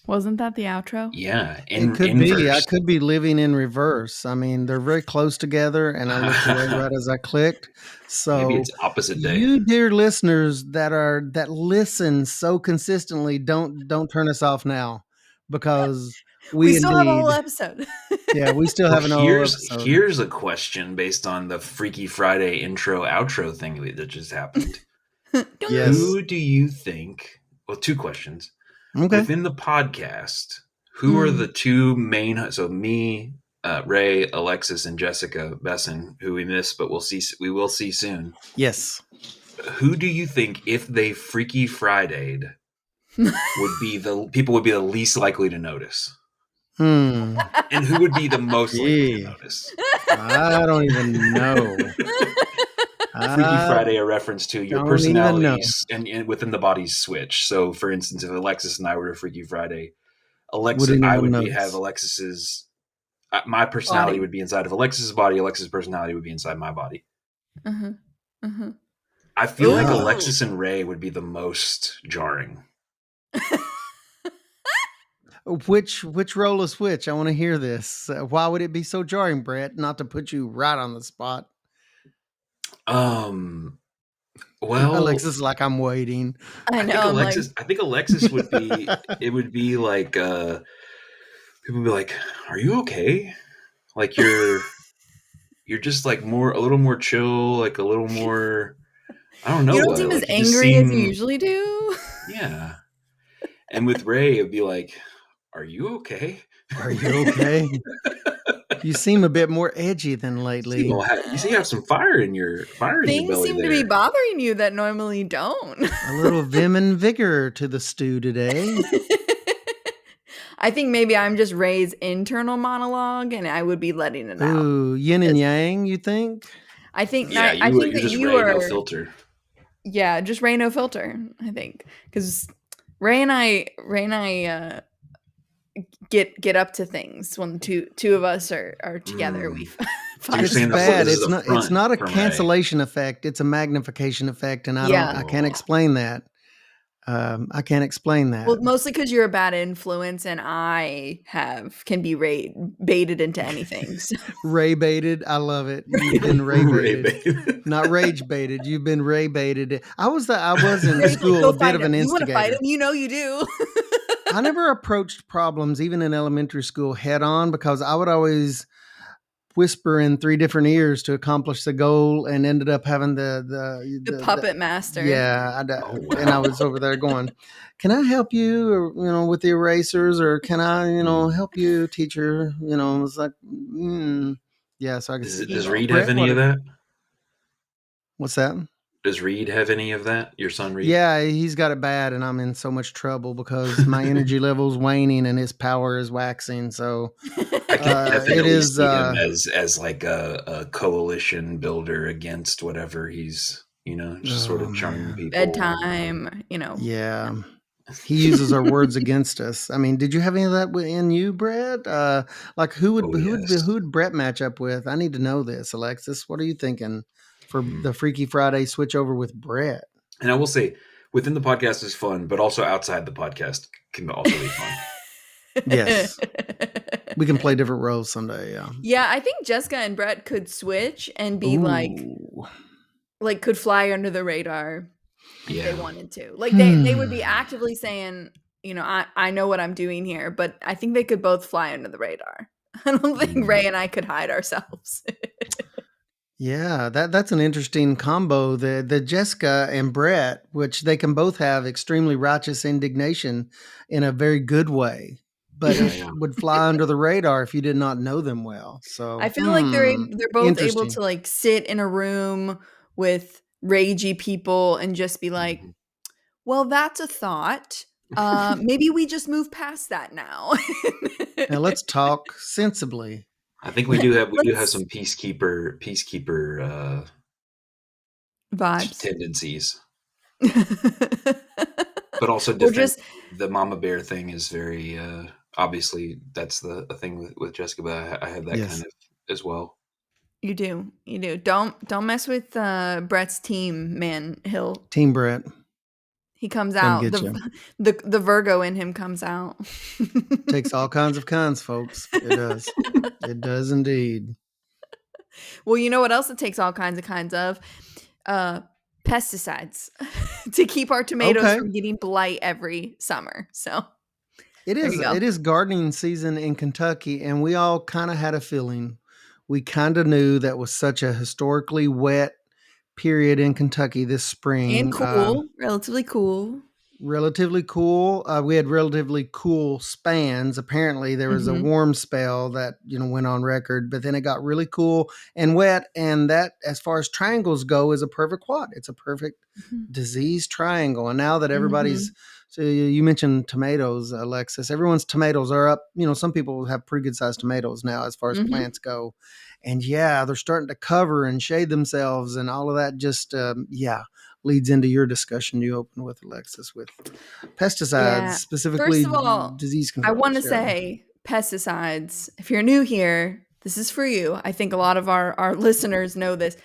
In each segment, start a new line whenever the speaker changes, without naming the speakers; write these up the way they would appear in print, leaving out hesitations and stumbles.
Wasn't that the outro?
Yeah,
It could be. I
inverse.
could be living in reverse. I mean, they're very close together, and I looked away right as I clicked.
Maybe
So,
it's opposite day.
you dear listeners that listen so consistently, don't turn us off now, because
We
we
still have a whole
indeed,
episode.
yeah, we still
Well,
have an whole episode.
here's a question based on the Freaky Friday intro outro thing that just happened.
Yes.
Who do you think? Well, two questions
Okay.
within the podcast. Who are
Mm.
the two main? So me, Ray, Alexis, and Jessica Besson, who we miss, but we will see soon.
Yes.
Who do you think, if they Freaky Friday'd, would be the least likely to notice?
Hmm.
And who would be the most likely to
Gee.
notice?
I don't even know.
Freaky
I
Friday, a reference to your
don't even know.
personalities and within the bodies switch. So, for instance, if Alexis and I were to Freaky Friday,
Wouldn't
I
even
would have
notice.
Alexis's. My personality
Body.
would be inside of Alexis's body. Alexis's personality would be inside my body.
Uh-huh. Uh-huh.
I feel like
Ah.
Alexis and Ray would be the most jarring.
Which role is which? I want to hear this. Why would it be so jarring, Brett? Not to put you right on the spot.
Well,
Alexis is like, I'm waiting.
I know. I'm like,
I think Alexis would be. It would be like people would be like, "Are you okay? Like you're just like a little more chill, like a little more. I don't know
you don't
what.
seem as
Like you just
angry as you
seem
usually do.
yeah." And with Ray, it'd be like, "Are you okay?
Are you okay? You seem a bit more edgy than lately.
You seem to have some fire in your
Things
belly
seem
there."
to be bothering you that normally don't.
A little vim and vigor to the stew today.
I think maybe I'm just Ray's internal monologue, and I would be letting it out.
Ooh, yin and yang, you think?
I think.
Yeah,
I think
you're
that
just
you
Ray,
are.
no filter.
Yeah, just Ray, no filter. I think because Ray and I get up to things when two of us are together. We
So you're
It's
saying
bad.
this is
It's not a
from Ray.
cancellation effect. It's a magnification effect, and I
Yeah.
can't explain that. I can't explain that.
Well, mostly because you're a bad influence, and I can be baited into anything. So.
Ray baited. I love it. You've been Ray
Ray
baited.
baited.
Not rage baited. You've been Ray baited. I was in
Ray,
school
go
a bit
fight
of
him.
an
You want to fight
instigator.
him? You know you do.
I never approached problems, even in elementary school, head on, because I would always whisper in 3 different ears to accomplish the goal, and ended up having
The puppet master.
Yeah,
wow.
and I was over there going, "Can I help you, or, with the erasers, or can I, help you, teacher?" It was like, yeah. So I guess
Does Reed
Brett,
have any of that?
What's that?
Does Reed have any of that? Your son Reed?
Yeah, he's got it bad, and I'm in so much trouble because my energy level's waning and his power is waxing. So
I can definitely
is,
see him as like a coalition builder against whatever he's, just sort of charming people.
Bedtime,
Yeah. He uses our words against us. I mean, did you have any of that in you, Brett? Like who would Brett match up with? I need to know this, Alexis. What are you thinking for the Freaky Friday switch over with Brett?
And I will say, within the podcast is fun, but also outside the podcast can also be fun.
Yes. We can play different roles someday, yeah.
Yeah, I think Jessica and Brett could switch and be like could fly under the radar if they wanted to. Like they would be actively saying, I know what I'm doing here, but I think they could both fly under the radar. I don't think Ray and I could hide ourselves.
Yeah, that's an interesting combo. The Jessica and Brett, which they can both have extremely righteous indignation in a very good way, but it would fly under the radar if you did not know them well. So
I feel like they're both able to like sit in a room with ragey people and just be like, well, that's a thought. Maybe we just move past that now.
Now let's talk sensibly.
I think we do have some peacekeeper
vibes,
tendencies, but also different. The mama bear thing is very obviously that's the thing with Jessica, but I have that kind of as well.
You do. Don't mess with Brett's team, man.
Team Brett.
He comes
Come
out.
get you.
The Virgo in him comes out.
Takes all kinds of kinds, folks. It does. It does indeed.
Well, you know what else it takes all kinds of? Pesticides to keep our tomatoes
Okay.
from getting blight every summer. So
It
there
is
you go.
it is gardening season in Kentucky, and we all kind of had a feeling. We kind of knew that was such a historically wet period in Kentucky this
And
spring.
cool, relatively cool.
Relatively cool. We had relatively cool spans. Apparently, there was a
Mhm.
warm spell that went on record, but then it got really cool and wet. And that, as far as triangles go, is a perfect quad. It's a perfect
Mhm.
disease triangle. And now that everybody's,
Mhm.
so you mentioned tomatoes, Alexis. Everyone's tomatoes are up. Some people have pretty good sized tomatoes now as far as
Mhm.
plants go. And yeah, they're starting to cover and shade themselves, and all of that just leads into your discussion you opened with, Alexis, with pesticides,
Yeah. First
specifically
of all,
disease
I want
controls.
to
Yeah.
say pesticides. If you're new here, this is for you. I think a lot of our listeners know this.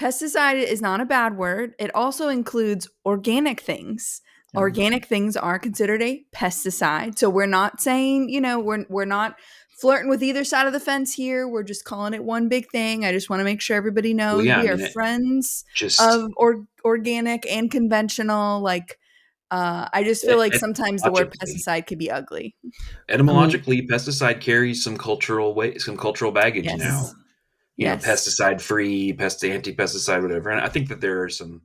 Pesticide is not a bad word. It also includes organic things.
Yeah.
Organic things are considered a pesticide. So we're not saying, we're not flirting with either side of the fence here. We're just calling it one big thing. I just want to make sure everybody
Well,
knows
yeah, I
we are
mean, it
friends
just
of organic and conventional. I just feel like sometimes the word
etymologically,
pesticide could be ugly.
I mean,
pesticide carries some cultural weight, some cultural baggage
yeah.
Yes.
now.
Yes.
Pesticide free, anti-pesticide, whatever. And I think that there's some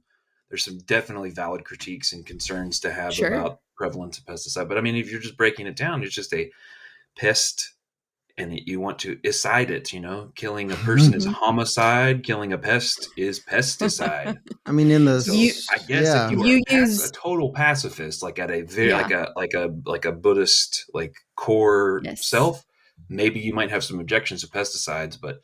definitely valid critiques and concerns to have
Sure.
about prevalence of pesticide. But I mean, if you're just breaking it down, it's just a pest, and you want to icide it. Killing a person is
Mhm.
homicide. Killing a pest is pesticide.
I mean, in
You
the
I guess if
yeah,
you are
you
a
use
total pacifist, like at a very
yeah.
like a Buddhist like core
Yes.
self, maybe you might have some objections to pesticides, but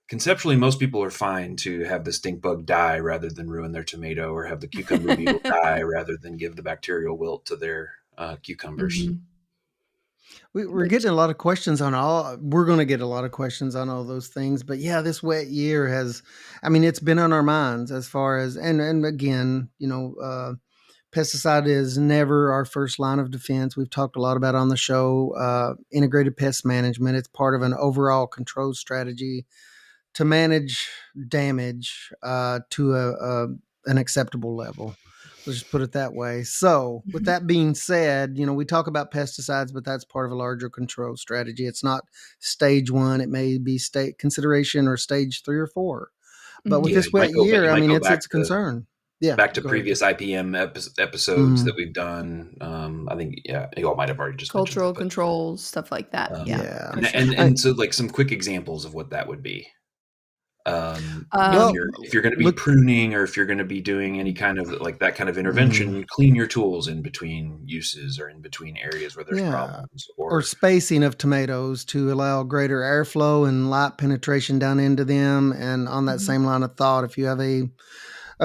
conceptually, most people are fine to have the stink bug die rather than ruin their tomato, or have the cucumber beetle die rather than give the bacterial wilt to their cucumbers.
Mhm.
we're
Which
getting a lot of questions on all. We're going to get a lot of questions on all those things. But yeah, this wet year has, I mean, it's been on our minds as far as, and again, pesticide is never our first line of defense. We've talked a lot about on the show integrated pest management. It's part of an overall control strategy to manage damage to an acceptable level. Let's just put it that way. So, with
Mhm.
that being said, we talk about pesticides, but that's part of a larger control strategy. It's not stage one. It may be state consideration or stage 3 or 4. But with
Mhm.
Yeah,
this wet year,
you
I
might
mean,
go
it's a concern. Yeah,
back to
go ahead.
previous IPM episodes that
Mhm.
we've done. I think you all might have already just mentioned
Cultural
that, but
controls, stuff like that. Yeah,
Yeah.
for
and,
sure.
I,
so like some quick examples of what that would be. If
Um,
well,
you're going to be
look.
pruning, or if you're going to be doing any kind of like that kind of
Mhm.
intervention, clean your tools in between uses or in between areas where there's
Yeah.
problems.
Or
Or
spacing of tomatoes to allow greater airflow and light penetration down into them. And on that
mhm.
same line of thought, if you have a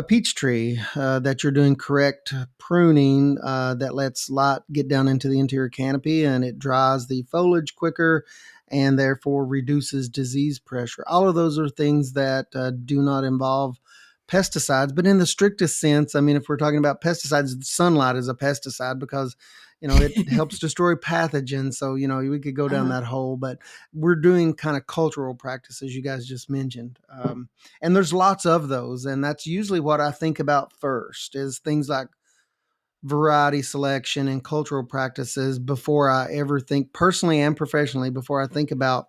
peach tree that you're doing correct pruning that lets light get down into the interior canopy and it dries the foliage quicker and therefore reduces disease pressure. All of those are things that do not involve pesticides, but in the strictest sense, I mean, if we're talking about pesticides, sunlight is a pesticide because it helps destroy pathogens. So we could go down
Uh-huh.
that hole, but we're doing kind of cultural practices you guys just mentioned. And there's lots of those, and that's usually what I think about first is things like variety selection and cultural practices before I ever think personally and professionally before I think about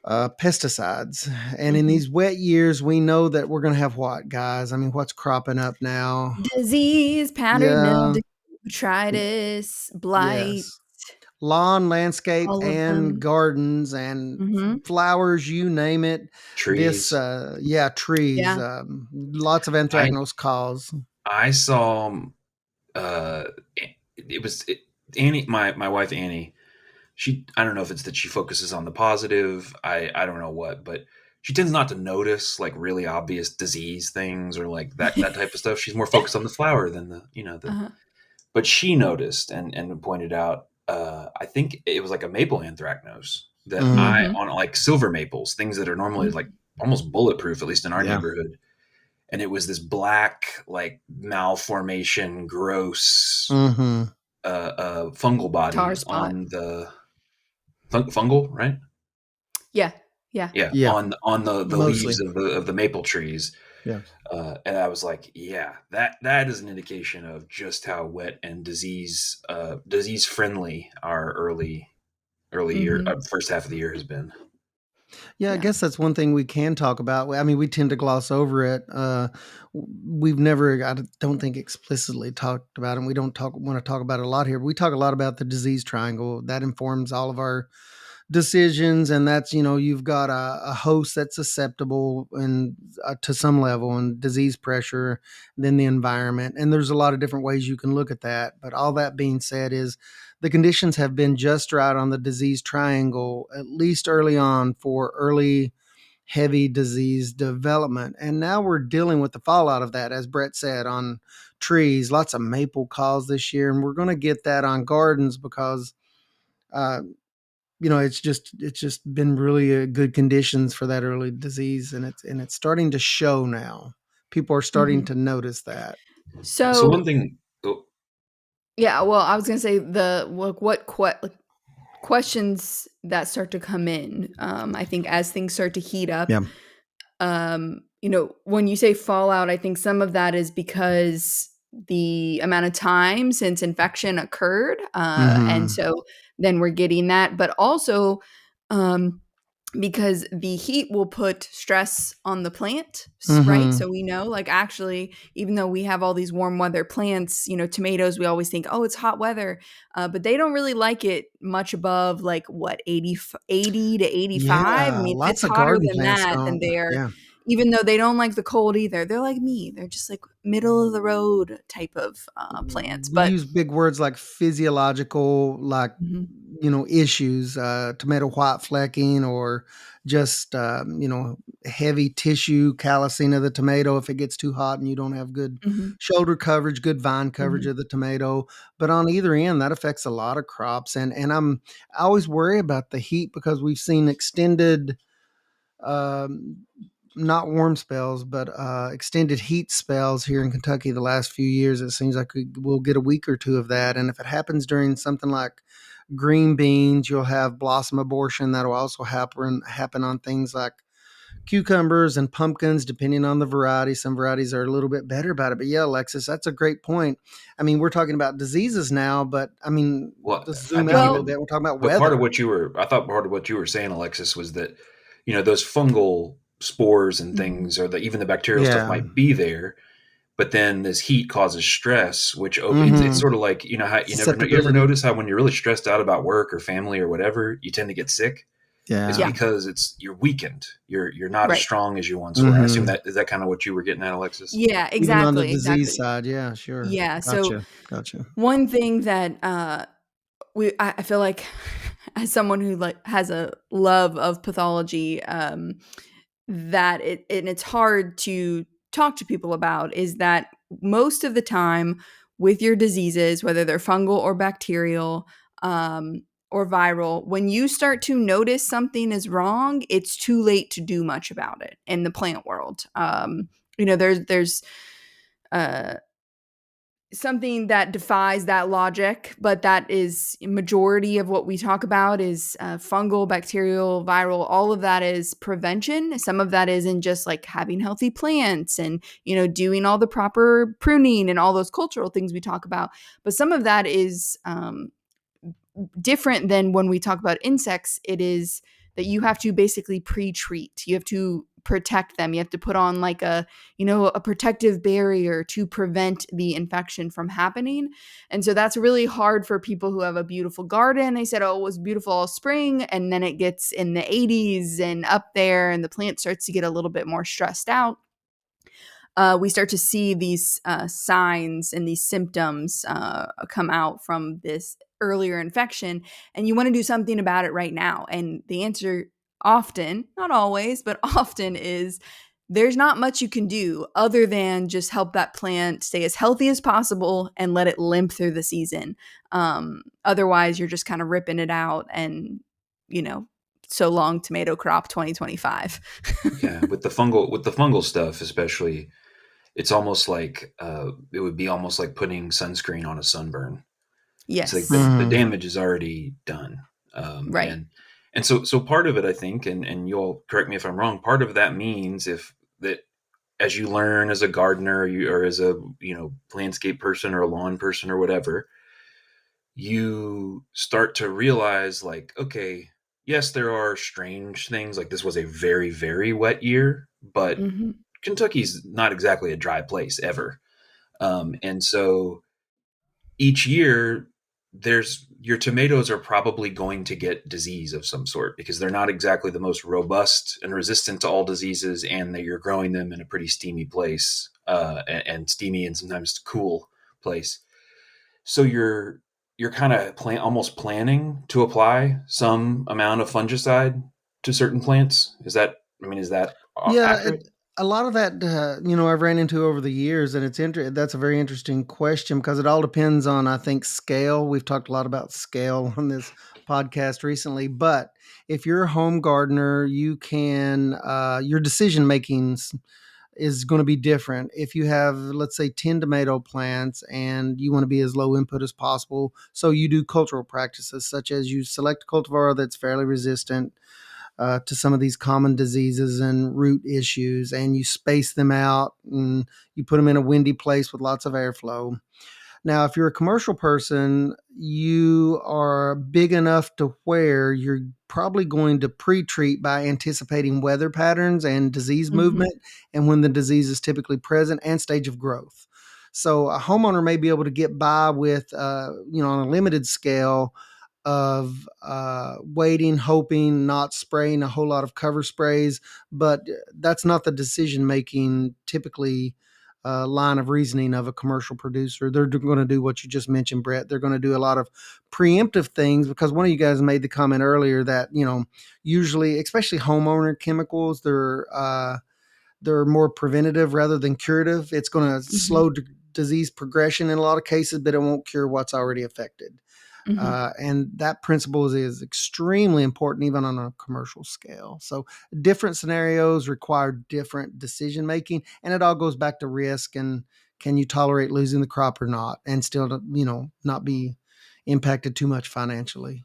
pesticides. And in
Mhm.
these wet years, we know that we're going to have what, guys? I mean, what's cropping up now?
Disease, powdery
Yeah,
mildew, botrytis, blight,
yes, lawn, landscape,
all of
and
them.
gardens and
Mhm.
flowers, you name it. This,
trees.
yeah, trees,
Yeah.
lots of
I
anthracnose cause.
I saw uh, it was Annie, my wife Annie. I don't know if it's that she focuses on the positive. I don't know what, but she tends not to notice like really obvious disease things or like that type of stuff. She's more focused on the flower than the.
Uh-huh.
But she noticed and pointed out. I think it was like a maple anthracnose that I
Mhm.
on like silver maples, things that are normally like
Mhm.
almost bulletproof, at least in our
Yeah.
neighborhood. and it was this black, like malformation, gross
Mm-hmm.
fungal
Tar
body
spot.
on the fungal, right?
Yeah. Yeah.
Yeah,
Yeah,
on the
mostly.
leaves of the maple trees.
Yeah.
And I was like, yeah, that is an indication of just how wet and disease friendly our early year,
Mhm.
first half of the year has been.
Yeah, I
Yeah.
guess that's one thing we can talk about. I mean, we tend to gloss over it. We've never, don't think, explicitly talked about it. And we don't want to talk about it a lot here. But we talk a lot about the disease triangle that informs all of our decisions, and that's, you've got a host that's susceptible and to some level, and disease pressure, then the environment, and there's a lot of different ways you can look at that. But all that being said, is the conditions have been just right on the disease triangle, at least early on, for early heavy disease development. And now we're dealing with the fallout of that, as Brett said, on trees. Lots of maple calls this year, and we're going to get that on gardens because uh, it's just been really good conditions for that early disease, and it's starting to show now. People are starting
Mhm.
to notice that.
So one
So,
thing, oh,
yeah, well, I was gonna say like, questions that start to come in, I think as things start to heat up.
Yeah.
When you say fallout, I think some of that is because the amount of time since infection occurred, and
Mhm.
so then we're getting that, but also, um, because the heat will put stress on the plant, right?
Mhm.
So we know, like, actually, even though we have all these warm weather plants, tomatoes, we always think, oh, it's hot weather, but they don't really like it much above, like, what, 80 to 85. I
Yeah,
mean, if it's
lots of
hotter
garden
than
plants
that, then
don't.
they're,
Yeah.
even though they don't like the cold either, they're like me, they're just like middle of the road type of plants.
We
But
use big words like physiological, like,
Mhm.
issues, tomato white flecking, or just, heavy tissue callousing of the tomato if it gets too hot and you don't have good
Mhm.
shoulder coverage, good vine coverage
Mhm.
of the tomato. But on either end, that affects a lot of crops. And I always worry about the heat because we've seen extended, um, not warm spells, but extended heat spells here in Kentucky the last few years. It seems like we'll get a week or two of that. And if it happens during something like green beans, you'll have blossom abortion. That'll also happen on things like cucumbers and pumpkins, depending on the variety. Some varieties are a little bit better about it. But yeah, Alexis, that's a great point. I mean, we're talking about diseases now, but I mean,
well,
let's
I
zoom
think
out a little
Well,
bit. We're talking about
but part of
weather.
what I thought part of what you were saying, Alexis, was that those fungal spores and
mhm.
things, or even the bacterial stuff
Yeah.
might be there, but then this heat causes stress, which opens. It's
Mm-hmm.
sort of like how you ever
Susceptibility.
notice how when you're really stressed out about work or family or whatever, you tend to get sick. It's
Yeah.
Yeah,
because you're weakened. You're not as
right.
strong as you once were. I assume
Mm-hmm.
that is that kind of what you were getting at, Alexis.
Yeah,
Even on the
exactly,
disease
exactly.
side, yeah, sure.
Yeah, so
Gotcha, gotcha.
one thing that, I feel like as someone who, like, has a love of pathology, that it's hard to talk to people about, is that most of the time with your diseases, whether they're fungal or bacterial, or viral, when you start to notice something is wrong, it's too late to do much about it in the plant world. There's uh, something that defies that logic, but that is majority of what we talk about is fungal, bacterial, viral. All of that is prevention. Some of that is in just like having healthy plants and doing all the proper pruning and all those cultural things we talk about. But some of that is different than when we talk about insects. It is that you have to basically pre-treat. You have to protect them. You have to put on like a protective barrier to prevent the infection from happening. And so that's really hard for people who have a beautiful garden. They said, oh, it was beautiful all spring, and then it gets in the 80s and up there, and the plant starts to get a little bit more stressed out. We start to see these signs and these symptoms come out from this earlier infection, and you want to do something about it right now. And the answer often, not always, but often, is there's not much you can do other than just help that plant stay as healthy as possible and let it limp through the season. Otherwise, you're just kind of ripping it out, and you know, so long tomato crop 2025.
Yeah, with the fungal stuff especially. it's almost like it would be almost like putting sunscreen on a sunburn. It's like
Yes.
the damage is already done.
Right.
And so part of it, I think, and you'll correct me if I'm wrong, part of that means if that as you learn as a gardener or as a landscape person or a lawn person or whatever, you start to realize like, okay, yes, there are strange things. Like this was a very, very wet year, but
Mm-hmm.
Kentucky's not exactly a dry place ever. And so each year there's your tomatoes are probably going to get disease of some sort because they're not exactly the most robust and resistant to all diseases, and that you're growing them in a pretty steamy place, and steamy and sometimes cool place. So you're kind of almost planning to apply some amount of fungicide to certain plants. Is that
Yeah,
accurate?
a lot of that, I've ran into over the years, and that's a very interesting question because it all depends on, I think, scale. We've talked a lot about scale on this podcast recently, but if you're a home gardener, you can your decision making is going to be different. If you have, let's say, 10 tomato plants and you want to be as low input as possible, so you do cultural practices such as you select a cultivar that's fairly resistant to some of these common diseases and root issues, and you space them out and you put them in a windy place with lots of airflow. Now, if you're a commercial person, you are big enough to where you're probably going to pre-treat by anticipating weather patterns and disease
Mm-hmm.
movement and when the disease is typically present and stage of growth. So a homeowner may be able to get by with, on a limited scale of waiting, hoping, not spraying a whole lot of cover sprays, but that's not the decision making typically line of reasoning of a commercial producer. They're going to do what you just mentioned, Brett. They're going to do a lot of preemptive things because one of you guys made the comment earlier that usually, especially homeowner chemicals, they're more preventative rather than curative. It's going to
Mm-hmm.
slow disease progression in a lot of cases, but it won't cure what's already affected.
Mm-hmm.
And that principle is extremely important, even on a commercial scale. So, different scenarios require different decision making, and it all goes back to risk and can you tolerate losing the crop or not, and still, not be impacted too much financially.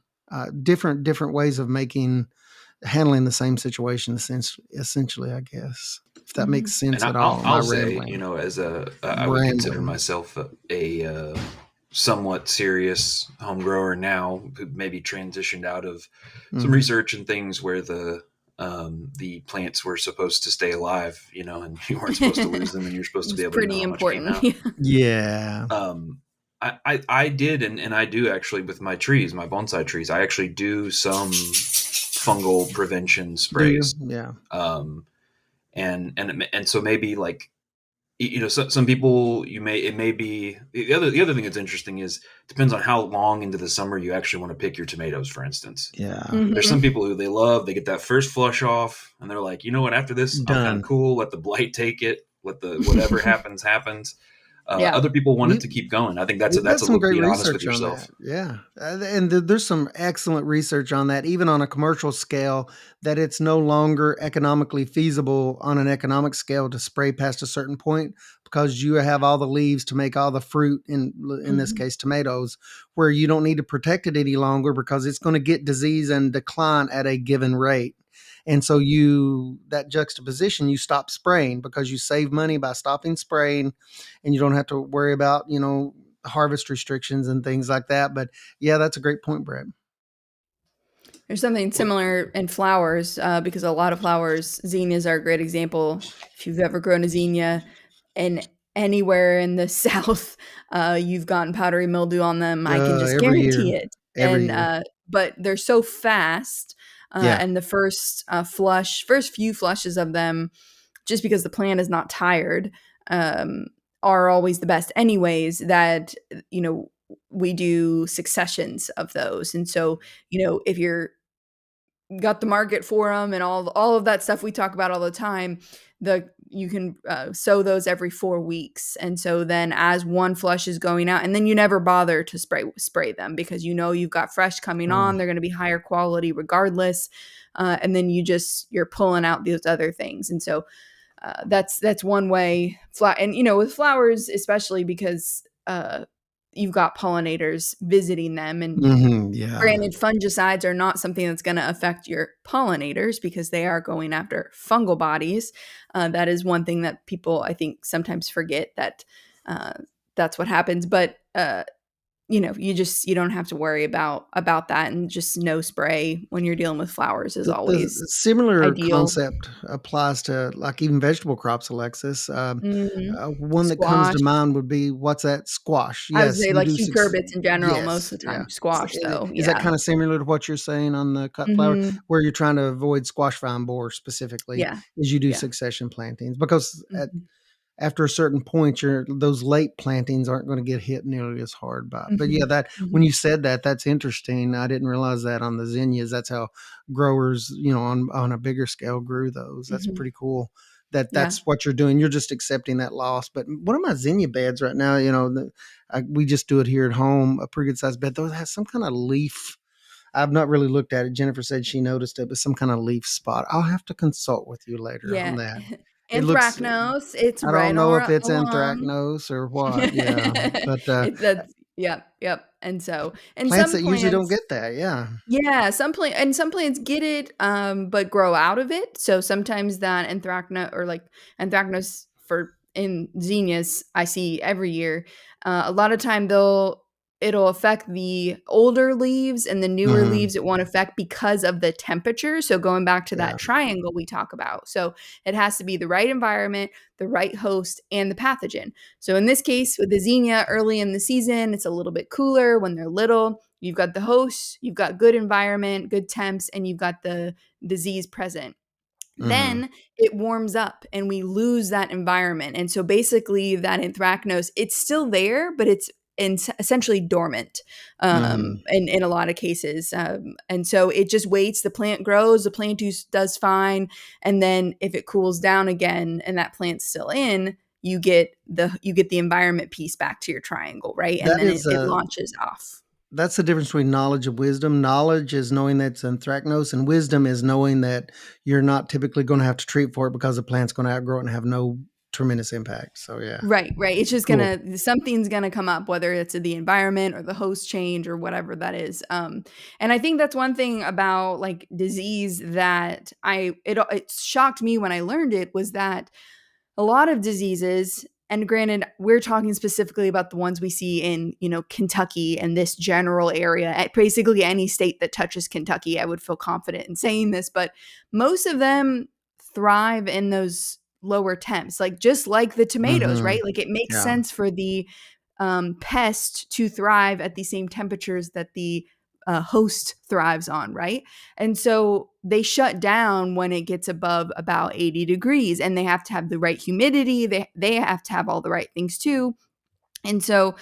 Different ways of handling the same situation, essentially, I guess. If that
Mm-hmm.
makes
And
sense at
I'll,
all, my
I'll say,
rambling,
as I would consider
rambling.
myself a somewhat serious home grower now, who maybe transitioned out of some
Mm-hmm.
research and things where the plants were supposed to stay alive, and you weren't supposed to lose them, and you're supposed to be
It's
able to know
pretty
how much came
important.
out.
Yeah.
I did, and I do actually with my trees, my bonsai trees. I actually do some fungal prevention
Do you?
sprays.
Yeah.
Um, and so maybe like some people it may be the other thing that's interesting is depends on how long into the summer you actually want to pick your tomatoes, for instance.
Yeah.
There's some
Mm-hmm.
people who they get that first flush off and they're like, you know what, after this I'm kind of
Done.
cool, let the blight take it, let the whatever happens.
Yeah.
Other people want it
We
to keep going. I think
we've got
that's a
some
look,
great
being honest with
research on that.
yourself.
Yeah. And there's some excellent research on that, even on a commercial scale, that it's no longer economically feasible on an economic scale to spray past a certain point because you have all the leaves to make all the fruit, in this
Mm-hmm.
case, tomatoes, where you don't need to protect it any longer because it's going to get disease and decline at a given rate. And so that juxtaposition, you stop spraying because you save money by stopping spraying and you don't have to worry about, harvest restrictions and things like that. But yeah, that's a great point, Brett.
There's something
Well,
similar in flowers because a lot of flowers, zinnias are a great example. If you've ever grown a zinnia and anywhere in the South, you've gotten powdery mildew on them, I can just
Every
guarantee
year,
it.
every
And
year.
but they're so fast,
Yeah.
and the first few flushes of them, just because the plant is not tired, um, are always the best, anyways. That we do successions of those, and so if you're got the market for them and all of that stuff we talk about all the time, you can sow those every 4 weeks, and so then as one flush is going out, and then you never bother to spray them because you've got fresh coming
Oh,
on, they're going to be higher quality regardless, and then you're pulling out those other things, and so That's one way. And with flowers, especially because you've got pollinators visiting them, and
Yeah.
granted, fungicides are not something that's going to affect your pollinators because they are going after fungal bodies. That is one thing that people, I think, sometimes forget, that that's what happens. But you don't have to worry about that, and just no spray when you're dealing with flowers is
The
always
similar
ideal.
concept applies to, like, even vegetable crops, Alexis. One that comes to
Squash.
mind would be, what's that? Squash.
I would
Yes,
say
you
like
do
cucurbits in general, most
yes,
of the
yeah.
time. Squash, though,
Is that
yeah.
kinda similar to what you're saying on the cut flower,
Mhm.
where you're trying to avoid squash vine borer specifically,
Yeah,
is you do
yeah.
succession plantings? Because
Mhm,
after a certain point, those late plantings aren't gonna get hit nearly as hard by, but yeah,
mhm,
that when
mhm,
you said that, that's interesting. I didn't realize that on the zinnias, that's how growers, on a bigger scale grew those. That's
mhm.
pretty cool that
Yeah,
that's what you're doing. You're just accepting that loss. But one of my zinnia beds right now, we just do it here at home, a pretty good sized bed. Those has some kinda leaf. I've not really looked at it. Jennifer said she noticed it, but some kinda leaf spot. I'll have to consult with you later on
yeah.
that. It looks
Anthracnose, it's
I don't
right
know if it's
along.
anthracnose or what, yeah, but,
That's yep, yep, and
plants
some
that usually don't
plants.
get that, yeah.
Yeah, some plants get it, but grow out of it. So sometimes that anthracnose for in zinnias I see every year. A lot of time it'll affect the older leaves, and the newer
Mhm,
leaves it won't affect because of the temperature. So going back to
yeah,
that triangle we talk about. So it has to be the right environment, the right host, and the pathogen. So in this case, with the zinnia, early in the season, it's a little bit cooler when they're little. You've got the host, you've got good environment, good temps, and you've got the disease present.
mhm,
Then it warms up and we lose that environment. And so basically, that anthracnose, it's still there, but it's essentially dormant
mhm.
in a lot of cases. And so it just waits. The plant grows, the plant does fine. And then if it cools down again and that plant's still in, you get the environment piece back to your triangle, right? And
That
then
is,
it launches off.
that's the difference between knowledge and wisdom. Knowledge is knowing that it's anthracnose, and wisdom is knowing that you're not typically gonna have to treat for it because the plant's gonna outgrow it and have no tremendous impact, so yeah,
Right, right. It's just
cool.
something's gonna come up, whether it's the environment or the host change or whatever that is. And I think that's one thing about like disease that it shocked me when I learned it, was that a lot of diseases, and granted, we're talking specifically about the ones we see in, Kentucky and this general area, at basically any state that touches Kentucky, I would feel confident in saying this, but most of them thrive in those lower temps, like just like the tomatoes,
Mhm,
right? Like it makes
yeah,
sense for the pest to thrive at the same temperatures that the host thrives on, right? And so they shut down when it gets above about 80 degrees, and they have to have the right humidity. They have to have all the right things too. And so,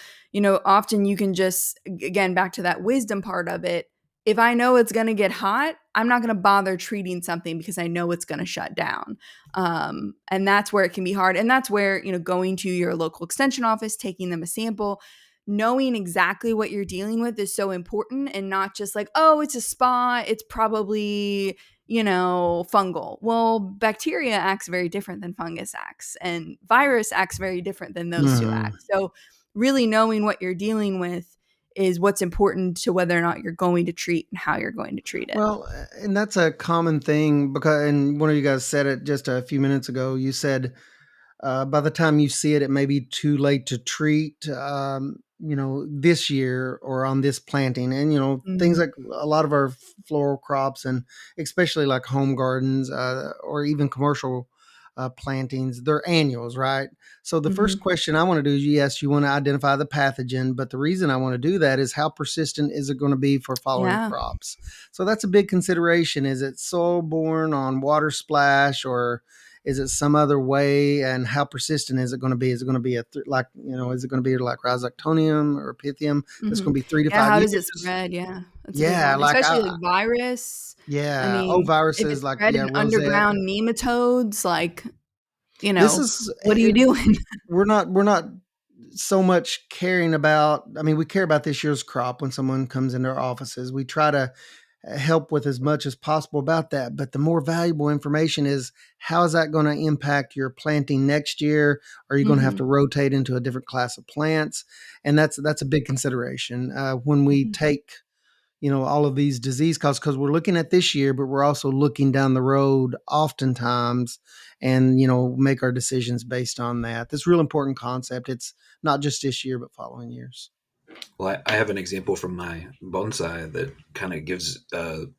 often you can just, again, back to that wisdom part of it. If I know it's going to get hot, I'm not going to bother treating something because I know it's going to shut down. And that's where it can be hard. And that's where, going to your local extension office, taking them a sample, knowing exactly what you're dealing with is so important, and not just like, oh, it's a spot. It's probably, fungal. Well, bacteria acts very different than fungus acts, and virus acts very different than those two
mhm.
acts. So, really knowing what you're dealing with is what's important to whether or not you're going to treat and how you're going to treat it.
Well, and that's a common thing, because and one of you guys said it just a few minutes ago. You said, by the time you see it, it may be too late to treat, this year or on this planting. And, things
Mhm,
like a lot of our floral crops, and especially like home gardens, or even commercial plantings, they're annuals, right? So the first
mhm.
question I want to do is, yes, you want to identify the pathogen, but the reason I want to do that is, how persistent is it going to be for following
Yeah.
crops? So that's a big consideration. Is it soil borne on water splash, or is it some other way? And how persistent is it going to be? Is it going to be is it going to be like rhizoctonium or pythium that's going
Mhm.
to be three to
Yeah,
five
how
years?
does it spread? Yeah, that's a big
Yeah,
one,
like
especially, like, virus. I
yeah, oh,
mean, if
viruses
it's
like,
spreading
yeah, rosette.
underground nematodes, like,
This is
what are you doing?
we're not so much caring about. I mean, we care about this year's crop when someone comes into our offices. We try to help with as much as possible about that. But the more valuable information is, how is that going to impact your planting next year? Are you going to have to
Mhm.
rotate into a different class of plants? And that's a big consideration when we
Mhm.
take all of these disease causes, because we're looking at this year, but we're also looking down the road oftentimes, and make our decisions based on that. This real important concept. It's not just this year, but following years.
Well, I have an example from my bonsai that kind of gives it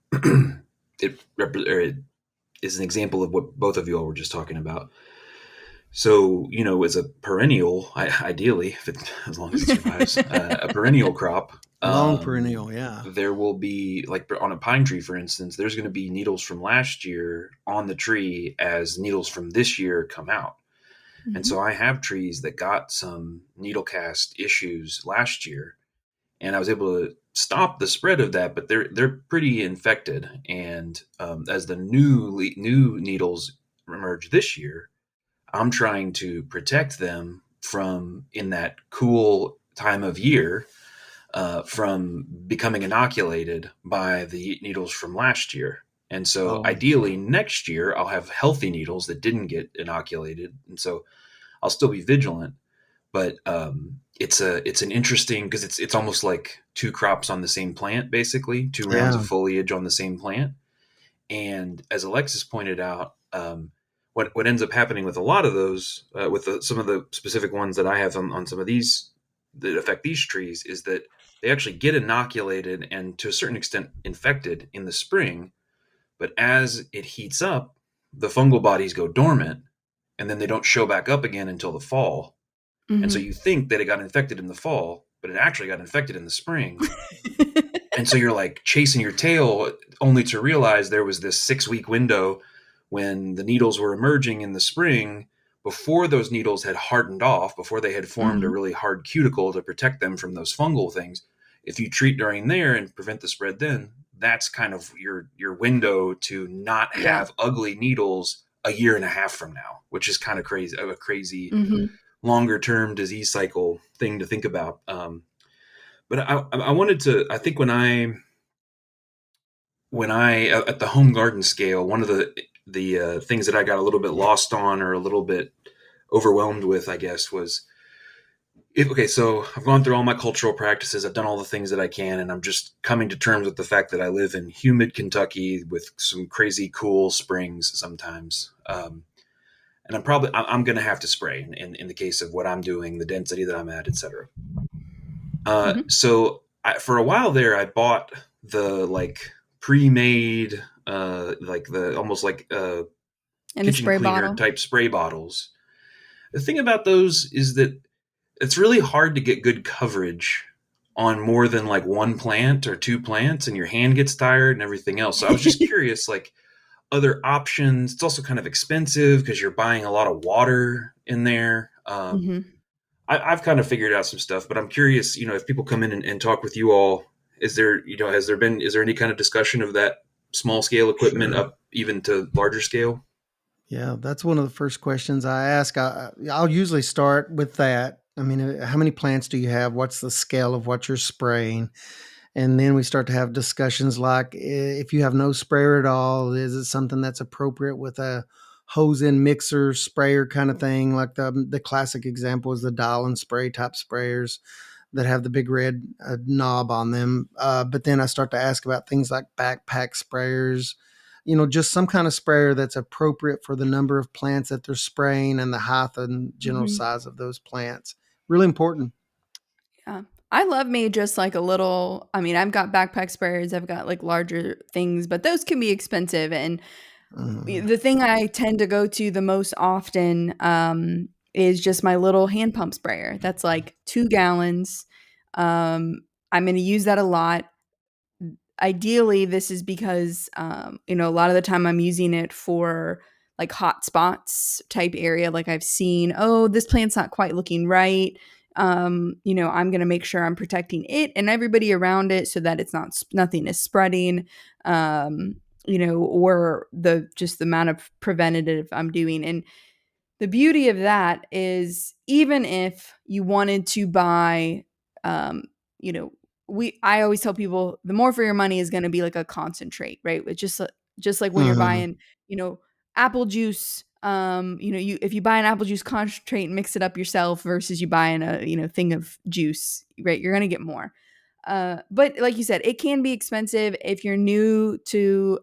is an example of what both of you all were just talking about. So, as a perennial, ideally, as long as it survives, a perennial crop,
Long perennial, yeah.
there will be, like on a pine tree, for instance, there's going to be needles from last year on the tree as needles from this year come out. And
Mhm.
so I have trees that got some needle cast issues last year, and I was able to stop the spread of that, but they're pretty infected. And as the new needles emerge this year, I'm trying to protect them from, in that cool time of year, from becoming inoculated by the needles from last year. And so
Oh,
ideally next year I'll have healthy needles that didn't get inoculated. And so I'll still be vigilant, but it's an interesting, because it's almost like two crops on the same plant, basically two rounds of
yeah.
foliage on the same plant. And as Alexis pointed out, what ends up happening with a lot of those, with some of the specific ones that I have on some of these that affect these trees, is that they actually get inoculated and to a certain extent infected in the spring, but as it heats up, the fungal bodies go dormant, and then they don't show back up again until the fall. And so
Mhm.
you think that it got infected in the fall, but it actually got infected in the spring. And so you're like chasing your tail, only to realize there was this 6-week window when the needles were emerging in the spring, before those needles had hardened off, before they had formed a
Mhm.
really hard cuticle to protect them from those fungal things. If you treat during there and prevent the spread, then that's kind of your window to not
Yeah.
have ugly needles a year and a half from now, which is kind of crazy, a crazy
Mhm.
longer term disease cycle thing to think about. But I wanted to, I think when I at the home garden scale, one of the things that I got a little bit lost on, or a little bit overwhelmed with, I guess, was, okay, so I've gone through all my cultural practices, I've done all the things that I can, and I'm just coming to terms with the fact that I live in humid Kentucky with some crazy cool springs sometimes. And I'm going to have to spray in the case of what I'm doing, the density that I'm at, etc.
Mhm.
So for a while there, I bought the like pre-made, like the almost like
In a
kitchen
spray
cleaner
bottle.
type spray bottles. The thing about those is that it's really hard to get good coverage on more than like one plant or two plants, and your hand gets tired and everything else. So I was just curious, like other options. It's also kind of expensive because you're buying a lot of water in there.
Mhm.
I've kind of figured out some stuff, but I'm curious, if people come in and talk with you all, is there any kind of discussion of that small scale equipment
Sure.
up even to larger scale?
Yeah, that's one of the first questions I ask. I'll usually start with that. I mean, how many plants do you have? What's the scale of what you're spraying? And then we start to have discussions like, if you have no sprayer at all, is it something that's appropriate with a hose in mixer sprayer kind of thing? Like the classic example is the dial and spray type sprayers that have the big red knob on them. But then I start to ask about things like backpack sprayers, just some kind of sprayer that's appropriate for the number of plants that they're spraying and the height and general
Mhm.
size of those plants. Really important.
Yeah. I love me just like a little, I mean, I've got backpack sprayers, I've got like larger things, but those can be expensive. And
Mhm.
the thing I tend to go to the most often is just my little hand pump sprayer. That's like 2 gallons. I'm going to use that a lot. Ideally, this is because, a lot of the time I'm using it for like hot spots type area. Like I've seen, oh, this plant's not quite looking right. I'm going to make sure I'm protecting it and everybody around it so that it's not, nothing is spreading, or just the amount of preventative I'm doing. And the beauty of that is even if you wanted to buy, um, you know, I always tell people the more for your money is going to be like a concentrate, right? It's just like when you're
Mhm.
buying, apple juice. If you buy an apple juice concentrate and mix it up yourself versus you buying a thing of juice, right? You're gonna get more. But like you said, it can be expensive if you're new to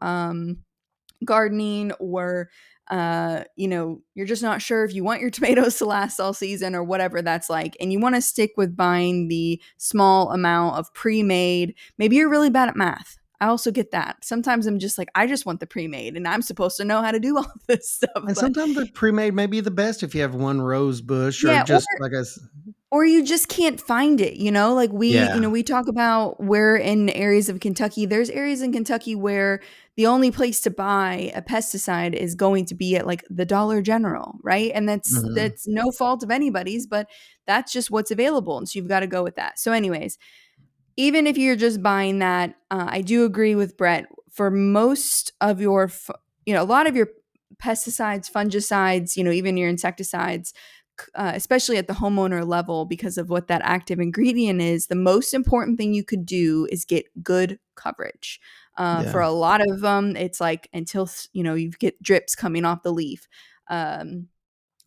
gardening, or you're just not sure if you want your tomatoes to last all season or whatever that's like, and you want to stick with buying the small amount of pre-made. Maybe you're really bad at math. I also get that. Sometimes I'm just like, I just want the pre-made and I'm supposed to know how to do all this stuff.
And
But
sometimes the pre-made may be the best if you have one rose bush or
yeah,
just like a
or you just can't find it, like
yeah.
we talk about where in areas of Kentucky, there's areas in Kentucky where the only place to buy a pesticide is going to be at like the Dollar General, right? And
Mhm.
that's no fault of anybody's, but that's just what's available, and so you've got to go with that. So anyways, even if you're just buying that, I do agree with Brett. For most of your, a lot of your pesticides, fungicides, even your insecticides, especially at the homeowner level, because of what that active ingredient is, the most important thing you could do is get good coverage. For
Yeah.
a lot of them, it's like until you get drips coming off the leaf. Um,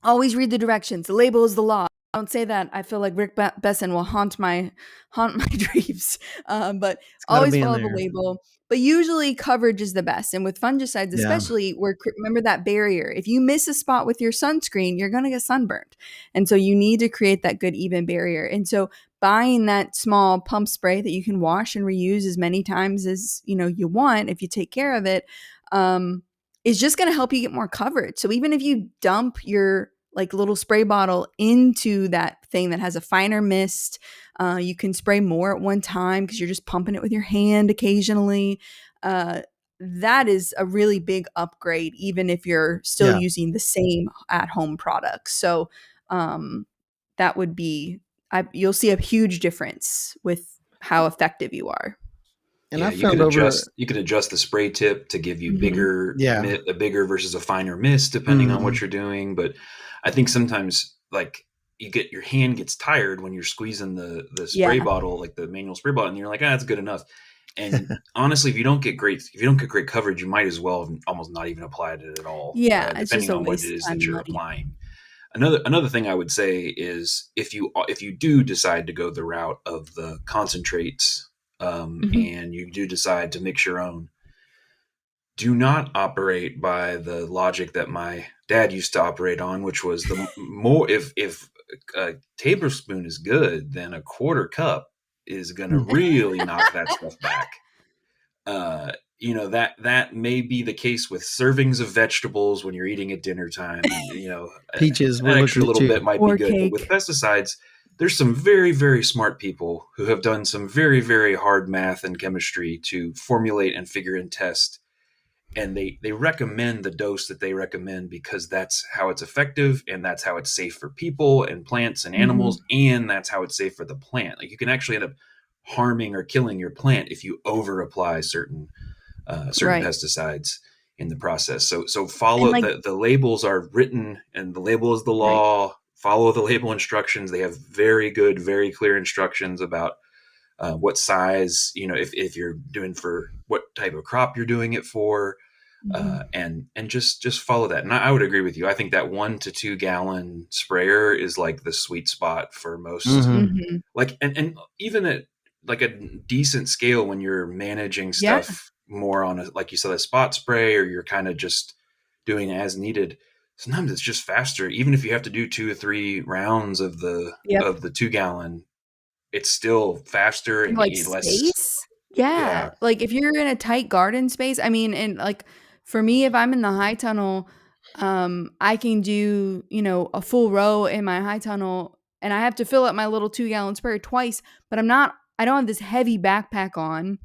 Always read the directions. The label is the law. Don't say that. I feel like Rick Besson will haunt my dreams. But
It's gotta
always
be in
follow the
there.
label. But usually coverage is the best. And with fungicides,
Yeah.
especially, remember that barrier. If you miss a spot with your sunscreen, you're gonna get sunburned. And so you need to create that good even barrier. And so buying that small pump spray that you can wash and reuse as many times as you want, if you take care of it, um, is just going to help you get more coverage. So even if you dump your like little spray bottle into that thing that has a finer mist, you can spray more at one time because you're just pumping it with your hand occasionally. That is a really big upgrade, even if you're still
Yeah.
using the same at home products. So um, that would be, you'll see a huge difference with how effective you are.
And
Yeah,
I found over
you could adjust the spray tip to give you
Hmm.
yeah.
a bigger versus a finer mist depending on what
Mhm.
you're doing. But I think sometimes like your hand gets tired when you're squeezing the spray
Yeah.
bottle, like the manual spray bottle, and you're like, that's good enough. And honestly, if you don't get great coverage, you might as well have almost not even applied it at all,
Yeah. It's just
depending
a
on what it
waste
is
of time
that
and
you're
money.
applying. Another thing I would say is if you do decide to go the route of the concentrates,
Mhm.
and you do decide to mix your own, do not operate by the logic that my dad used to operate on, which was the more if a tablespoon is good, then a quarter cup is going to really knock that stuff back. That may be the case with servings of vegetables when you're eating at dinner time, and
Peaches, we're
an
looking
extra
at
little bit
you.
might be
Or
good. But with
cake.
pesticides, there's some very, very smart people who have done some very, very hard math and chemistry to formulate and figure and test, and they recommend the dose that they recommend because that's how it's effective, and that's how it's safe for people and plants and
Mhm.
animals, and that's how it's safe for the plant. Like, you can actually end up harming or killing your plant if you over apply certain
Right.
pesticides in the process. So
And
follow
like,
the labels are written, and the label is the
right.
law. Follow the label instructions. They have very good, very clear instructions about what size, if you're doing for what type of crop you're doing it for,
Mhm.
and just follow that. And I would agree with you. I think that 1 to 2 gallon sprayer is like the sweet spot for most,
Mhm.
Mhm.
like, and even at like a decent scale when you're managing
Yeah.
stuff more on a, like you said, a spot spray, or you're kind of just doing as needed. Sometimes it's just faster, even if you have to do 2 or 3 rounds
Yep.
of the 2 gallon. It's still faster
For,
and
like,
less.
space? Yeah.
Yeah.
Like, if you're in a tight garden space, I mean, and, like, for me, if I'm in the high tunnel, I can do, a full row in my high tunnel, and I have to fill up my little 2-gallon sprayer twice, but I don't have this heavy backpack on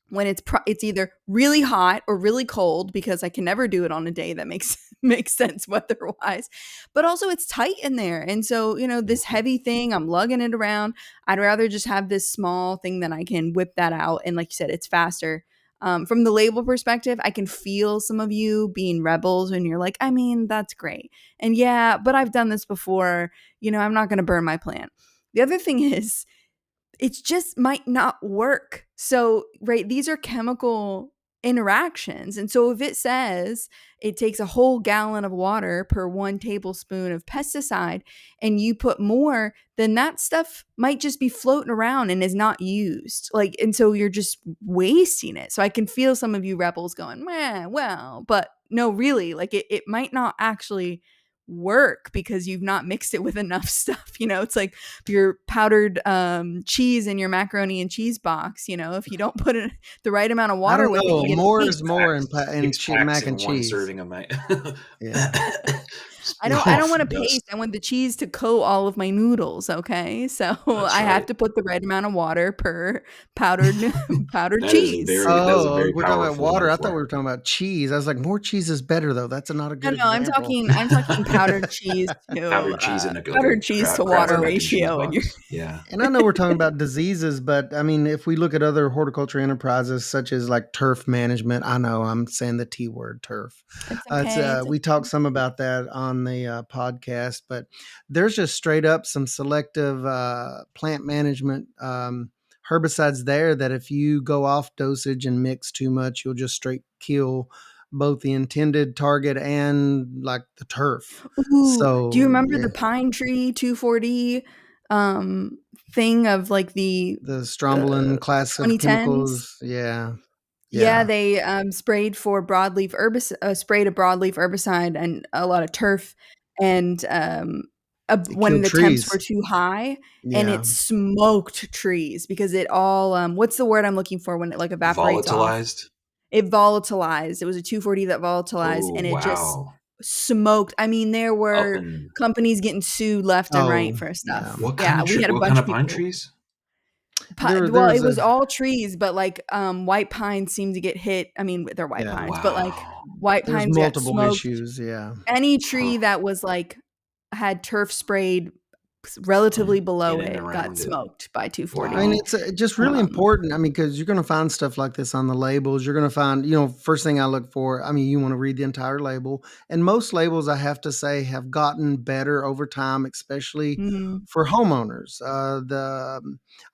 when it's either really hot or really cold, because I can never do it on a day that makes makes sense weather-wise. But also it's tight in there. And so, this heavy thing, I'm lugging it around. I'd rather just have this small thing that I can whip that out, and like you said, it's faster. From the label perspective, I can feel some of you being rebels and you're like, I mean, that's great. And yeah, but I've done this before. I'm not going to burn my plant. The other thing is, it just might not work. So, right, these are chemical interactions. And so if it says it takes a whole gallon of water per 1 tablespoon of pesticide and you put more, then that stuff might just be floating around and is not used. Like, and so you're just wasting it. So I can feel some of you rebels going, well, but no, really, like it might not actually work because you've not mixed it with enough stuff. It's like your powdered cheese in your macaroni and cheese box. If you don't put the right amount of
I
water
don't
with it,
know.
you get
More is
paste.
more in,
Six packs
mac
in
and
one
cheese.
serving of my.
Yeah.
I don't want to paste. I want the cheese to coat all of my noodles. Okay, so I have to put the right amount of water per powdered cheese.
That is a very
we're talking about
powerful
water. I thought
metaphor.
we were talking about cheese. I was like, more cheese is better though. That's not a good
No, I'm
example.
talking powdered cheese to
Powdered cheese in like
powdered
a
cheese to
Kraft
water
mac and cheese
ratio, and you're
box. Yeah.
And I know we're talking about diseases, but I mean, if we look at other horticulture enterprises such as like turf management, I know I'm saying the T word, turf.
it's okay.
We talked some about that on the podcast, but there's just straight up some selective plant management herbicides there that if you go off dosage and mix too much, you'll just straight kill both the intended target and like the turf.
Ooh, do you
So
remember
yeah,
the pine tree 2,4-D thing of like the
the strombulin class of
2010s?
chemicals. Yeah.
Yeah,
Yeah.
they sprayed for broadleaf herbicide, sprayed a broadleaf herbicide and a lot of turf, and
It
when
killed
the temps were
trees.
too high, and it
Yeah.
smoked trees because it all what's the word I'm looking for when it like evaporates off?
Volatilized.
It volatilized. It was a 2,4-D that volatilized,
Oh
and it just
wow.
smoked. I mean, there
Up
were
in
companies getting sued left and right
Oh,
for
yeah.
stuff. Yeah, we had a
what
bunch
kind
of
of pine
people.
trees?
There
Well, it
was
was
a
all trees, but like white pines seem to get hit. I mean, they're white
yeah.
pines, but like
Wow.
white
There's
pines got
multiple
smoked.
issues. Yeah.
Any
Huh.
tree that was like had turf sprayed relatively below
In and
it got
around it.
smoked by 2,4-D.
I mean,
Wow.
it's just really important. I mean, because you're going to find stuff like this on the labels. You're going to find, first thing I look for, I mean, you want to read the entire label. And most labels, I have to say, have gotten better over time, especially
Mhm.
for homeowners.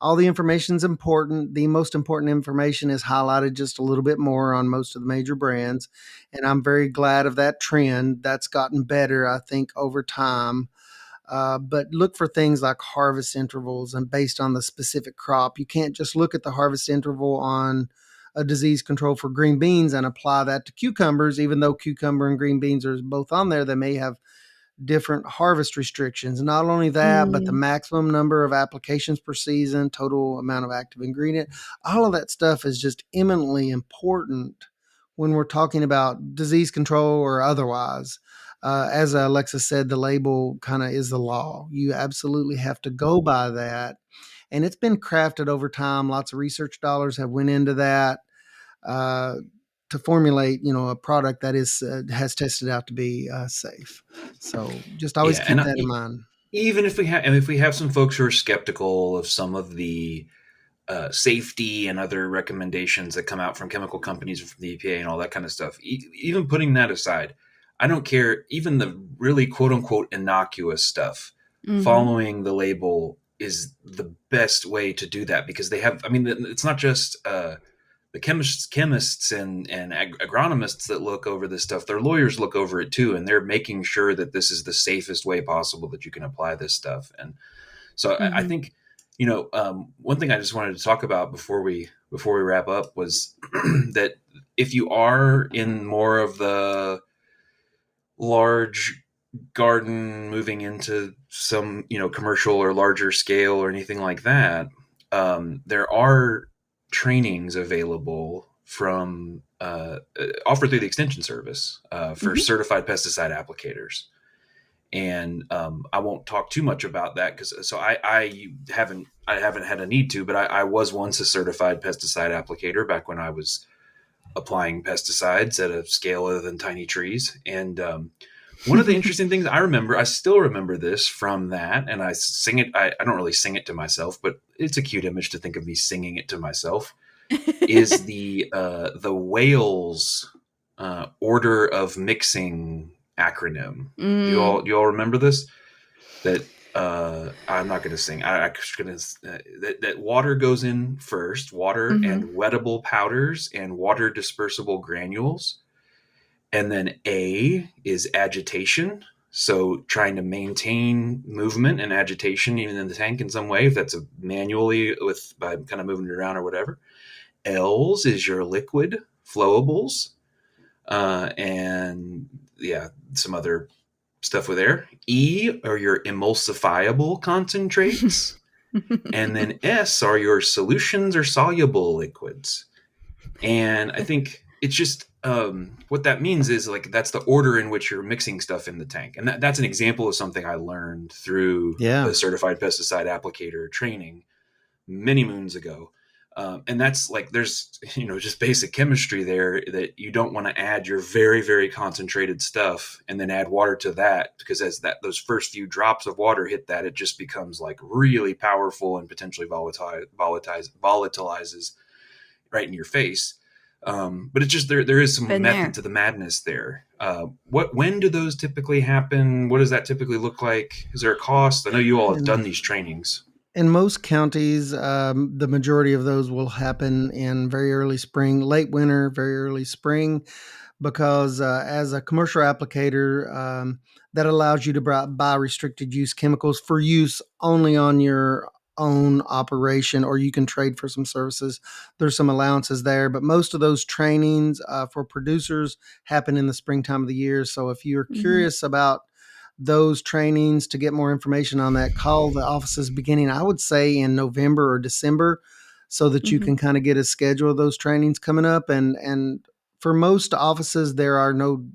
All the information is important. The most important information is highlighted just a little bit more on most of the major brands. And I'm very glad of that trend. That's gotten better, I think, over time. But look for things like harvest intervals and based on the specific crop. You can't just look at the harvest interval on a disease control for green beans and apply that to cucumbers, even though cucumber and green beans are both on there. They may have different harvest restrictions. Not only that, but the
Mm.
maximum number of applications per season, total amount of active ingredient, all of that stuff is just eminently important when we're talking about disease control or otherwise. As Alexis said, the label kind of is the law. You absolutely have to go by that. And it's been crafted over time. Lots of research dollars have went into that. Uh, to formulate, a product that is has tested out to be safe. So just always
Yeah,
keep
and
that in mind.
even if we have some folks who are skeptical of some of the safety and other recommendations that come out from chemical companies and from the EPA and all that kind of stuff, even putting that aside, I don't care. Even the really quote unquote innocuous stuff,
Mhm.
following the label is the best way to do that because they have. I mean, it's not just the chemists and agronomists that look over this stuff. Their lawyers look over it too, and they're making sure that this is the safest way possible that you can apply this stuff. And so I
Mhm.
think, one thing I just wanted to talk about before we wrap up was that if you are in more of the large garden, moving into some commercial or larger scale or anything like that, there are trainings available from offered through the extension service for
Mhm.
certified pesticide applicators. And I won't talk too much about that because I haven't had a need to, but I was once a certified pesticide applicator back when I was applying pesticides at a scale other than tiny trees. And one of the interesting things I still remember this from that, and I sing it. I don't really sing it to myself, but it's a cute image to think of me singing it to myself. Is the Wales order of mixing acronym? Do you all
Mm.
do you all remember this? That I'm not going to sing. I'm just going to that water goes in first, water and
Mhm.
wettable powders and water dispersible granules. And then A is agitation. So trying to maintain movement and agitation even in the tank in some way, if that's manually with by kind of moving it around or whatever. L's is your liquid flowables, and yeah, some other stuff with there. E are your emulsifiable concentrates, and then S are your solutions or soluble liquids. And I think it's just what that means is like that's the order in which you're mixing stuff in the tank, and that's an example of something I learned through
Yeah.
the certified pesticide applicator training many moons ago. And that's like there's just basic chemistry there that you don't want to add your very very concentrated stuff and then add water to that, because as that those first few drops of water hit that, it just becomes like really powerful and potentially volatilizes right in your face. But it's just there is some
Been
method
there.
to the madness there. When do those typically happen? What does that typically look like? Is there a cost? I know you all have
And
done these trainings.
in most counties, the majority of those will happen in very early spring, late winter, very early spring, because as a commercial applicator, that allows you to buy restricted use chemicals for use only on your own operation, or you can trade for some services. There's some allowances there, but most of those trainings for producers happen in the springtime of the year. So if you're
Mhm.
curious about those trainings to get more information on that, call the offices beginning, I would say, in November or December, so that you
Mhm.
can kind of get a schedule of those trainings coming up. And for most offices, there are no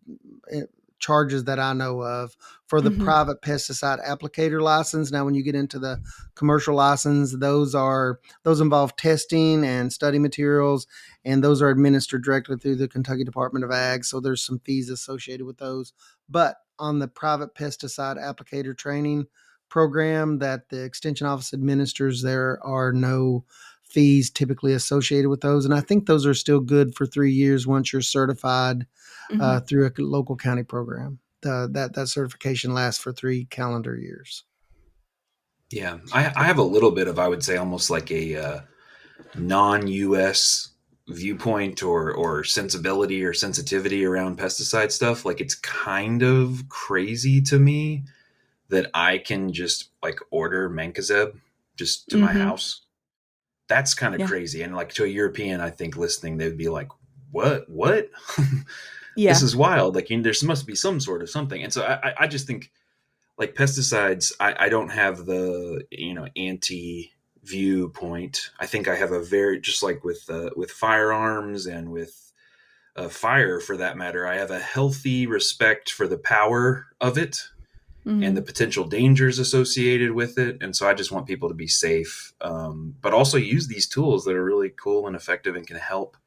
eh, charges that I know of for the
Mhm.
private pesticide applicator license. Now, when you get into the commercial license, those involve testing and study materials, and those are administered directly through the Kentucky Department of Ag. So there's some fees associated with those. But on the private pesticide applicator training program that the extension office administers, there are no fees typically associated with those. And I think those are still good for 3 years once you're certified
Mhm.
through a local county program. That certification lasts for 3 calendar years.
Yeah, I have a little bit of, I would say, almost like a non-U.S. viewpoint or sensibility or sensitivity around pesticide stuff. Like it's kind of crazy to me that I can just like order Mancozeb just to my
Mhm.
house. That's kind of
Yeah.
crazy. And like to a European, I think listening, they'd be like, "What? What? This
Yeah.
is wild!" Like there must be some sort of something. And so I just think like pesticides, I don't have the anti viewpoint. I think I have a very, just like with firearms and with fire for that matter, I have a healthy respect for the power of it and the
Mhm.
potential dangers associated with it. And so I just want people to be safe, but also use these tools that are really cool and effective and can help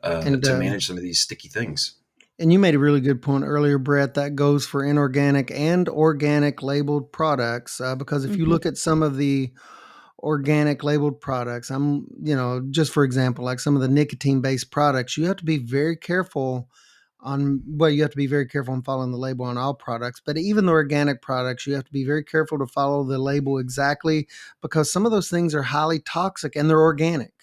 And
to manage some of these sticky things.
and you made a really good point earlier, Brett. That goes for inorganic and organic labeled products. Because if you
Mhm.
look at some of the organic labeled products, just for example, like some of the nicotine based products, you have to be very careful you have to be very careful on following the label on all products. But even the organic products, you have to be very careful to follow the label exactly, because some of those things are highly toxic and they're organic.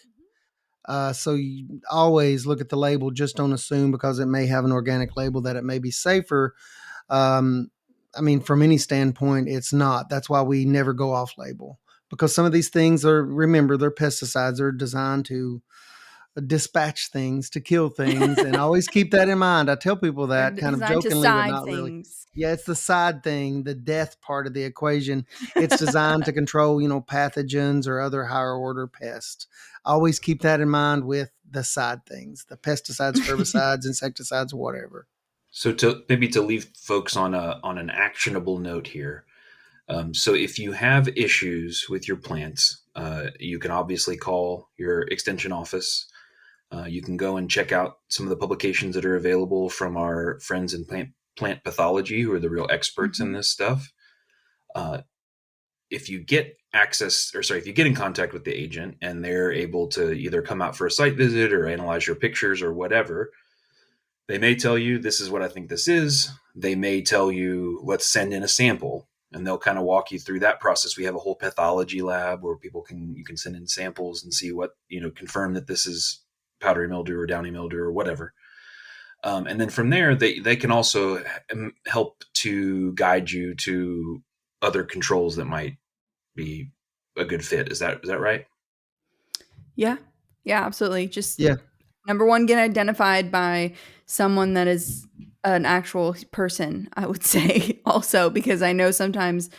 So you always look at the label. Just don't assume because it may have an organic label that it may be safer. Um, I mean, from any standpoint, it's not. That's why we never go off label, because some of these things are, remember, they're pesticides. They're designed to dispatch things, to kill things, and always keep that in mind. I tell people
They're
that kind of
designed to
jokingly, but
side
not really.
things.
Yeah, it's the side thing, the death part of the equation. It's designed to control, pathogens or other higher order pests. Always keep that in mind with the side things, the pesticides, herbicides, insecticides, whatever.
So to maybe to leave folks on an actionable note here. So if you have issues with your plants, you can obviously call your extension office. You can go and check out some of the publications that are available from our friends in plant pathology, who are the real experts in
Mhm.
this stuff. Uh, if you get access, or sorry, if you get in contact with the agent and they're able to either come out for a site visit or analyze your pictures or whatever, they may tell you, this is what I think this is. They may tell you, let's send in a sample. and they'll kind of walk you through that process. We have a whole pathology lab where you can send in samples and see what, confirm that this is powdery mildew or downy mildew or whatever. And then from there, they can also help to guide you to other controls that might be a good fit. Is that right?
Yeah. Yeah, absolutely. Just
Yeah.
number one, get identified by someone that is an actual person, I would say, also, because I know sometimes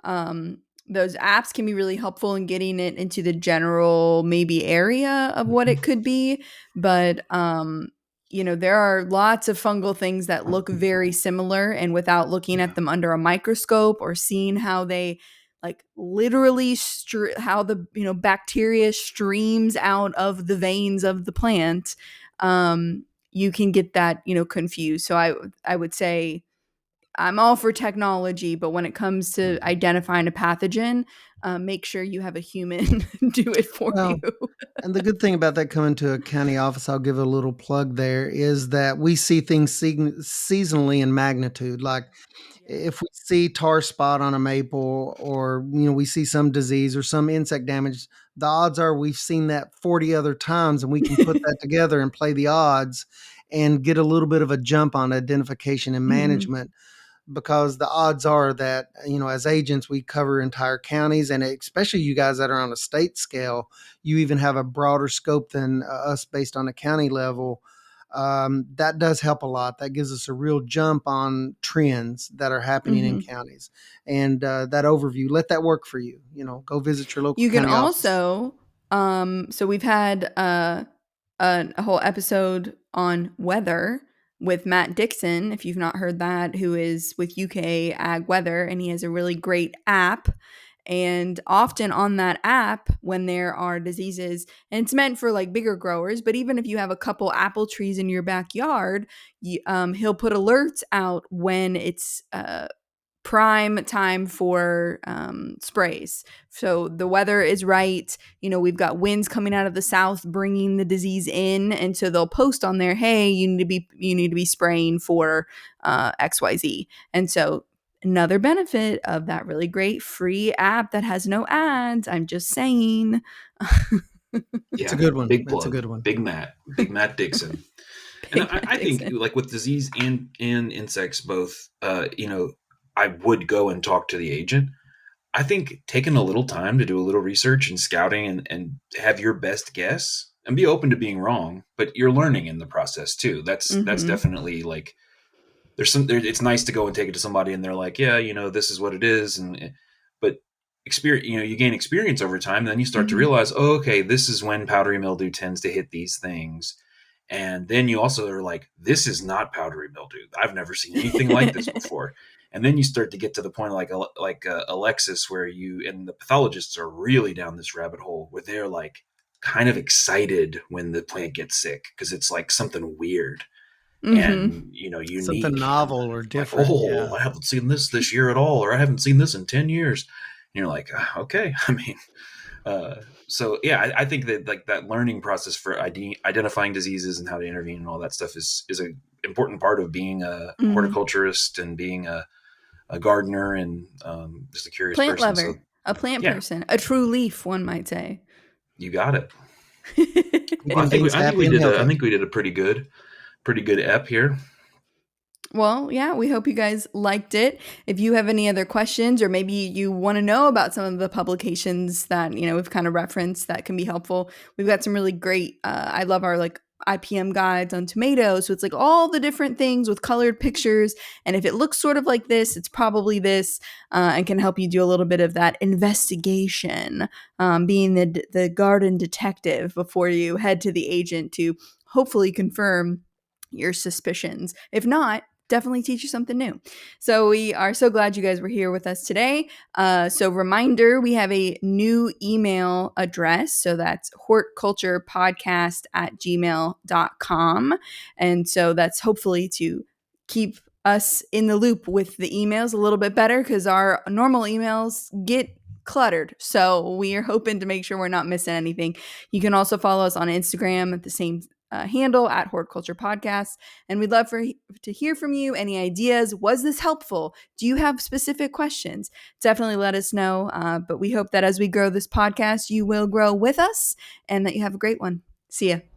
um, those apps can be really helpful in getting it into the general maybe area of what it could be. But, there are lots of fungal things that look very similar. And without looking at them under a microscope or seeing how they like literally how the bacteria streams out of the veins of the plant, you can get that confused. So I would say I'm all for technology, but when it comes to identifying a pathogen, make sure you have a human do it for you.
Well, and the good thing about that coming to a county office, I'll give a little plug there, is that we see things seasonally in magnitude. Like if we see tar spot on a maple, or we see some disease or some insect damage, the odds are we've seen that 40 other times, and we can put that together and play the odds and get a little bit of a jump on identification and
Mhm.
management, because the odds are that, as agents, we cover entire counties, and especially you guys that are on a state scale, you even have a broader scope than us based on a county level. That does help a lot. That gives us a real jump on trends that are happening in
Mhm.
counties. And that overview, let that work for you. Go visit your local
You can
county office.
also, so we've had a whole episode on weather with Matt Dixon, if you've not heard that, who is with UK Ag Weather, and he has a really great app. And often on that app, when there are diseases, and it's meant for like bigger growers, but even if you have a couple apple trees in your backyard, he'll put alerts out when it's prime time for sprays. So the weather is right. We've got winds coming out of the south bringing the disease in, and so they'll post on there, "Hey, you need to be spraying for XYZ." And so another benefit of that really great free app that has no ads. I'm just saying.
It's a
Yeah,
good one.
big
It's a
plug,
good one.
Big Matt Dixon. And
Big Matt
I think
Dixon.
like with disease and insects both, I would go and talk to the agent. I think taking a little time to do a little research and scouting and have your best guess and be open to being wrong, but you're learning in the process too. That's
Mm-hmm.
definitely like it's nice to go and take it to somebody and they're like, yeah, this is what it is, but experience, you gain experience over time, and then you start to
Mm-hmm.
realize, oh, okay, this is when powdery mildew tends to hit these things. And then you also are like, this is not powdery mildew. I've never seen anything like this before. And then you start to get to the point like Alexis, where you and the pathologists are really down this rabbit hole where they're like kind of excited when the plant gets sick because it's like something weird
Mm-hmm.
and
Something
unique, and
novel or
like,
different.
oh,
Yeah.
I haven't seen this year at all, or I haven't seen this in 10 years. And you're like, okay. I mean, so yeah, I think that like that learning process for identifying diseases and how to intervene and all that stuff is a important part of being a
Mm-hmm.
horticulturist and being a gardener and just a curious
Plant
person. So
lover, a plant
yeah,
person, a true leaf, one might say.
you got it. Well,
Keeping things
I think
happy
we
and
did
healthy.
a pretty good ep here.
Well, yeah, we hope you guys liked it. If you have any other questions, or maybe you want to know about some of the publications that we've kind of referenced that can be helpful, we've got some really great. I love our like IPM guides on tomatoes. So it's like all the different things with colored pictures, and if it looks sort of like this, it's probably this, and can help you do a little bit of that investigation, being the garden detective before you head to the agent to hopefully confirm your suspicions. If not, definitely teach you something new. So we are so glad you guys were here with us today. So reminder, we have a new email address. So that's hortculturepodcast@gmail.com. And so that's hopefully to keep us in the loop with the emails a little bit better, because our normal emails get cluttered. So we are hoping to make sure we're not missing anything. You can also follow us on Instagram at the same handle at Hort Culture Podcast. And we'd love to hear from you. Any ideas? Was this helpful? Do you have specific questions? Definitely let us know. But we hope that as we grow this podcast, you will grow with us and that you have a great one. See ya.